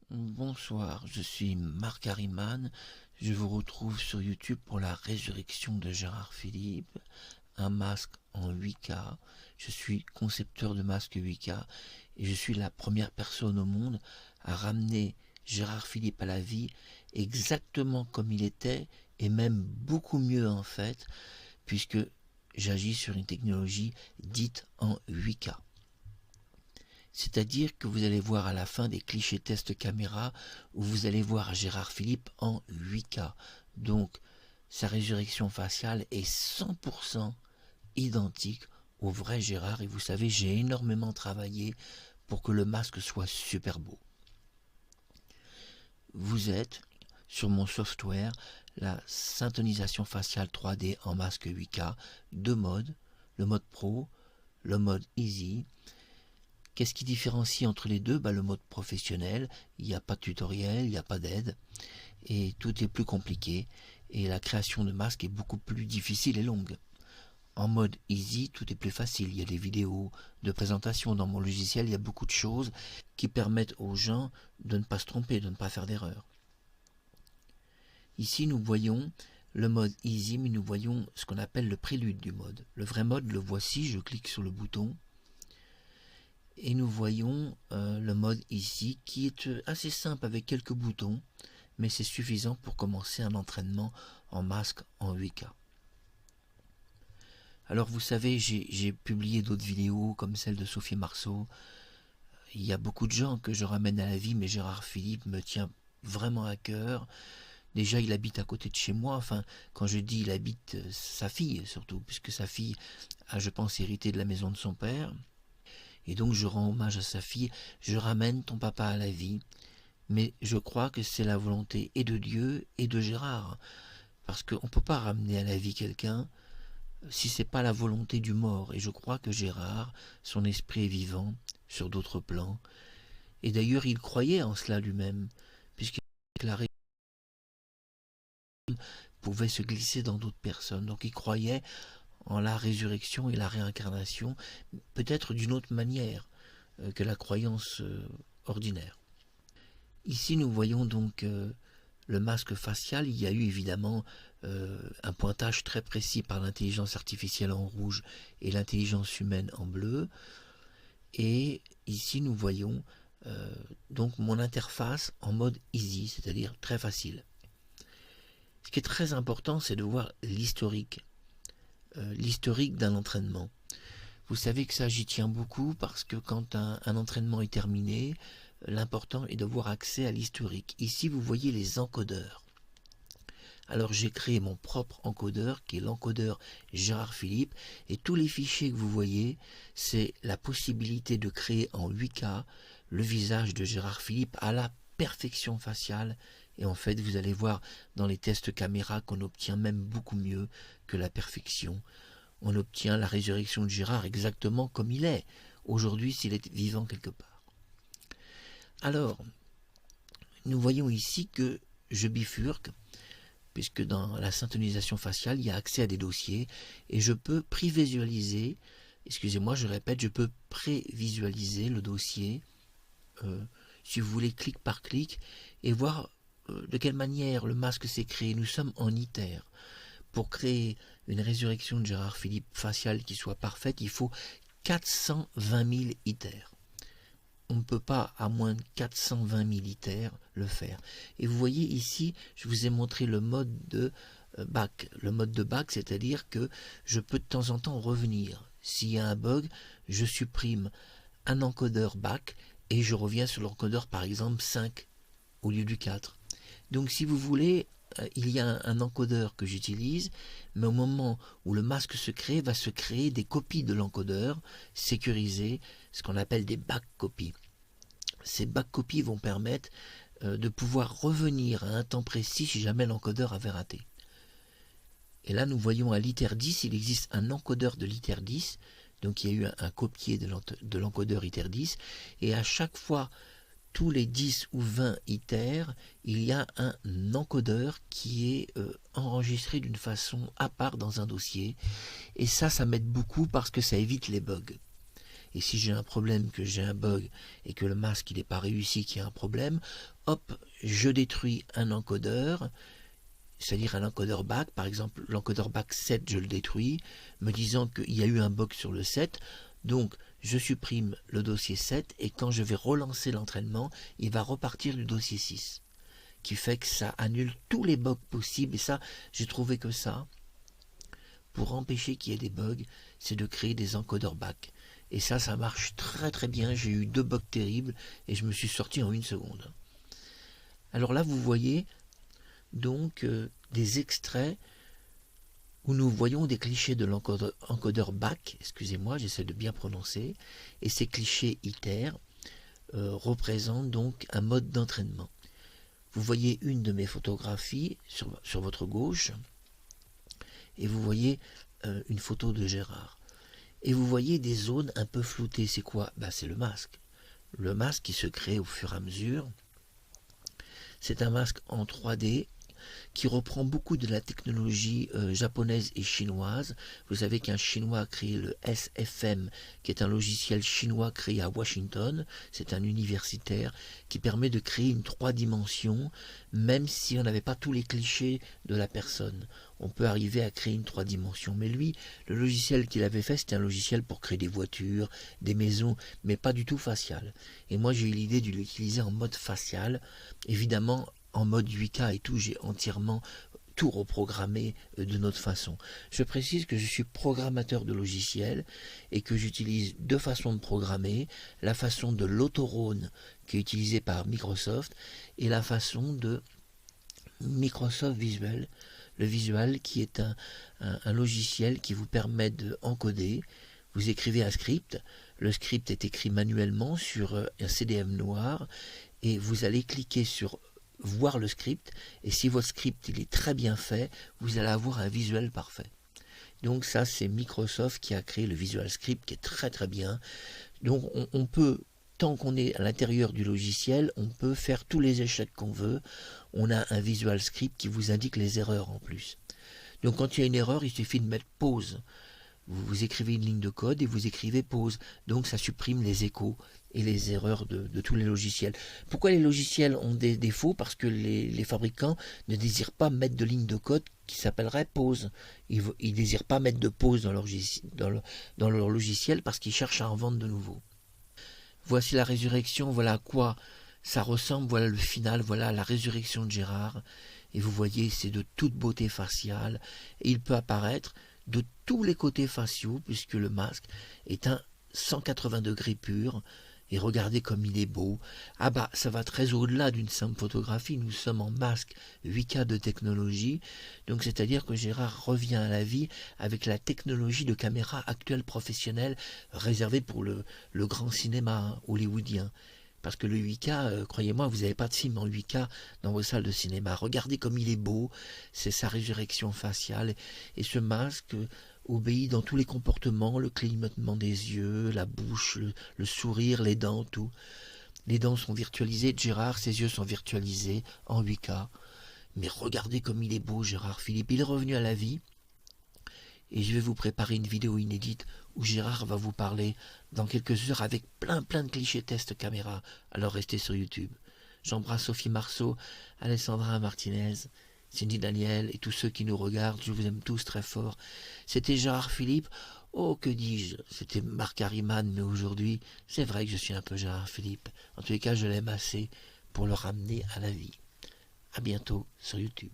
Bonsoir, je suis Marc Harriman. Je vous retrouve sur YouTube pour la résurrection de Gérard Philippe, un masque en 8K. Je suis concepteur de masques 8K et je suis la première personne au monde à ramener Gérard Philippe à la vie exactement comme il était et même beaucoup mieux en fait, puisque j'agis sur une technologie dite en 8K. C'est-à-dire que vous allez voir à la fin des clichés test caméra où vous allez voir Gérard Philippe en 8K. Donc sa résurrection faciale est 100% identique au vrai Gérard. Et vous savez, j'ai énormément travaillé pour que le masque soit super beau. Vous êtes sur mon software, la syntonisation faciale 3D en masque 8K, deux modes, le mode Pro, le mode Easy. Qu'est-ce qui différencie entre les deux? Le mode professionnel, il n'y a pas de tutoriel, il n'y a pas d'aide, et tout est plus compliqué, et la création de masques est beaucoup plus difficile et longue. En mode easy, tout est plus facile, il y a des vidéos de présentation dans mon logiciel, il y a beaucoup de choses qui permettent aux gens de ne pas se tromper, de ne pas faire d'erreur. Ici, nous voyons le mode easy, mais nous voyons ce qu'on appelle le prélude du mode. Le vrai mode, le voici, je clique sur le bouton, et nous voyons le mode ici qui est assez simple avec quelques boutons, mais c'est suffisant pour commencer un entraînement en masque en 8K. Alors vous savez, j'ai publié d'autres vidéos comme celle de Sophie Marceau. Il y a beaucoup de gens que je ramène à la vie, mais Gérard Philippe me tient vraiment à cœur. Déjà, il habite à côté de chez moi. Enfin, quand je dis il habite, sa fille surtout, puisque sa fille a, je pense, hérité de la maison de son père. Et donc je rends hommage à sa fille, je ramène ton papa à la vie, mais je crois que c'est la volonté et de Dieu et de Gérard, parce qu'on ne peut pas ramener à la vie quelqu'un si c'est pas la volonté du mort, et je crois que Gérard, son esprit est vivant sur d'autres plans, et d'ailleurs il croyait en cela lui-même, puisqu'il déclarait qu'il pouvait se glisser dans d'autres personnes, donc il croyait en la résurrection et la réincarnation, peut-être d'une autre manière que la croyance ordinaire. Ici, nous voyons donc le masque facial. Il y a eu évidemment un pointage très précis par l'intelligence artificielle en rouge et l'intelligence humaine en bleu. Et ici, nous voyons donc mon interface en mode easy, c'est-à-dire très facile. Ce qui est très important, c'est de voir l'historique d'un entraînement. Vous savez que ça, j'y tiens beaucoup parce que quand un entraînement est terminé, l'important est d'avoir accès à l'historique. Ici, vous voyez les encodeurs. Alors j'ai créé mon propre encodeur qui est l'encodeur Gérard Philippe, et tous les fichiers que vous voyez, c'est la possibilité de créer en 8K le visage de Gérard Philippe à la perfection faciale. Et en fait, vous allez voir dans les tests caméra qu'on obtient même beaucoup mieux que la perfection. On obtient la résurrection de Gérard exactement comme il est, aujourd'hui s'il est vivant quelque part. Alors, nous voyons ici que je bifurque, puisque dans la syntonisation faciale, il y a accès à des dossiers, et je peux prévisualiser, excusez-moi, je répète, je peux prévisualiser le dossier, si vous voulez, clic par clic, et voir de quelle manière le masque s'est créé. Nous sommes en ITER. Pour créer une résurrection de Gérard Philippe faciale qui soit parfaite, il faut 420 000 ITER. On ne peut pas, à moins de 420 000 ITER, le faire. Et vous voyez ici, je vous ai montré le mode de back. Le mode de back, c'est-à-dire que je peux de temps en temps revenir. S'il y a un bug, je supprime un encodeur back et je reviens sur l'encodeur par exemple 5 au lieu du 4. Donc si vous voulez, il y a un encodeur que j'utilise, mais au moment où le masque se crée, va se créer des copies de l'encodeur sécurisées, ce qu'on appelle des back copies. Ces back copies vont permettre de pouvoir revenir à un temps précis si jamais l'encodeur avait raté. Et là, nous voyons à l'ITER 10, il existe un encodeur de l'ITER 10, donc il y a eu un copier de l'encodeur ITER 10, et à chaque fois, tous les 10 ou 20 ITER, il y a un encodeur qui est enregistré d'une façon à part dans un dossier. Et ça m'aide beaucoup parce que ça évite les bugs. Et si j'ai un problème, que j'ai un bug et que le masque il n'est pas réussi, qu'il y a un problème, hop, je détruis un encodeur, c'est-à-dire un encodeur back, par exemple l'encodeur back 7, je le détruis, me disant qu'il y a eu un bug sur le 7, donc je supprime le dossier 7 et quand je vais relancer l'entraînement, il va repartir du dossier 6, qui fait que ça annule tous les bugs possibles. Et ça, j'ai trouvé que ça, pour empêcher qu'il y ait des bugs, c'est de créer des encodeurs back. Et ça marche très très bien. J'ai eu 2 bugs terribles et je me suis sorti en 1 seconde. Alors là, vous voyez donc des extraits où nous voyons des clichés de l'encodeur back, excusez-moi, j'essaie de bien prononcer, et ces clichés ITER représentent donc un mode d'entraînement. Vous voyez une de mes photographies sur votre gauche, et vous voyez une photo de Gérard. Et vous voyez des zones un peu floutées. C'est quoi? C'est le masque. Le masque qui se crée au fur et à mesure. C'est un masque en 3D qui reprend beaucoup de la technologie japonaise et chinoise. Vous savez qu'un Chinois a créé le SFM, qui est un logiciel chinois créé à Washington. C'est un universitaire qui permet de créer une 3 dimensions, même si on n'avait pas tous les clichés de la personne. On peut arriver à créer une 3 dimensions. Mais lui, le logiciel qu'il avait fait, c'était un logiciel pour créer des voitures, des maisons, mais pas du tout facial. Et moi, j'ai eu l'idée de l'utiliser en mode facial. Évidemment, en mode 8K et tout, j'ai entièrement tout reprogrammé de notre façon. Je précise que je suis programmateur de logiciels et que j'utilise 2 façons de programmer, la façon de l'Autorone qui est utilisée par Microsoft et la façon de Microsoft Visual, le Visual qui est un logiciel qui vous permet d'encoder. Vous écrivez un script, le script est écrit manuellement sur un CDM noir et vous allez cliquer sur voir le script, et si votre script il est très bien fait, vous allez avoir un visuel parfait. Donc ça, c'est Microsoft qui a créé le Visual Script qui est très très bien. Donc on peut, tant qu'on est à l'intérieur du logiciel, on peut faire tous les échecs qu'on veut. On a un Visual Script qui vous indique les erreurs en plus. Donc quand il y a une erreur, il suffit de mettre pause. Vous écrivez une ligne de code et vous écrivez pause. Donc ça supprime les échos et les erreurs de tous les logiciels. Pourquoi les logiciels ont des défauts? Parce que les fabricants ne désirent pas mettre de ligne de code qui s'appellerait pause. Ils ne désirent pas mettre de pause dans leur logiciel parce qu'ils cherchent à en vendre de nouveau. Voici la résurrection, voilà à quoi ça ressemble, voilà le final, voilà la résurrection de Gérard. Et vous voyez, c'est de toute beauté faciale. Et il peut apparaître de tous les côtés faciaux, puisque le masque est un 180 degrés pur. Et regardez comme il est beau. Ah ça va très au-delà d'une simple photographie. Nous sommes en masque 8K de technologie. Donc c'est-à-dire que Gérard revient à la vie avec la technologie de caméra actuelle professionnelle réservée pour le grand cinéma hollywoodien. Parce que le 8K, croyez-moi, vous n'avez pas de film en 8K dans vos salles de cinéma. Regardez comme il est beau, c'est sa résurrection faciale. Et ce masque obéit dans tous les comportements, le clignotement des yeux, la bouche, le sourire, les dents, tout. Les dents sont virtualisées, Gérard, ses yeux sont virtualisés en 8K. Mais regardez comme il est beau, Gérard Philippe. Il est revenu à la vie. Et je vais vous préparer une vidéo inédite où Gérard va vous parler dans quelques heures avec plein de clichés test caméra. Alors restez sur YouTube. J'embrasse Sophie Marceau, Alessandra Martinez, Cindy Daniel et tous ceux qui nous regardent. Je vous aime tous très fort. C'était Gérard Philippe. Oh, que dis-je? C'était Marc Harriman, mais aujourd'hui, c'est vrai que je suis un peu Gérard Philippe. En tous les cas, je l'aime assez pour le ramener à la vie. À bientôt sur YouTube.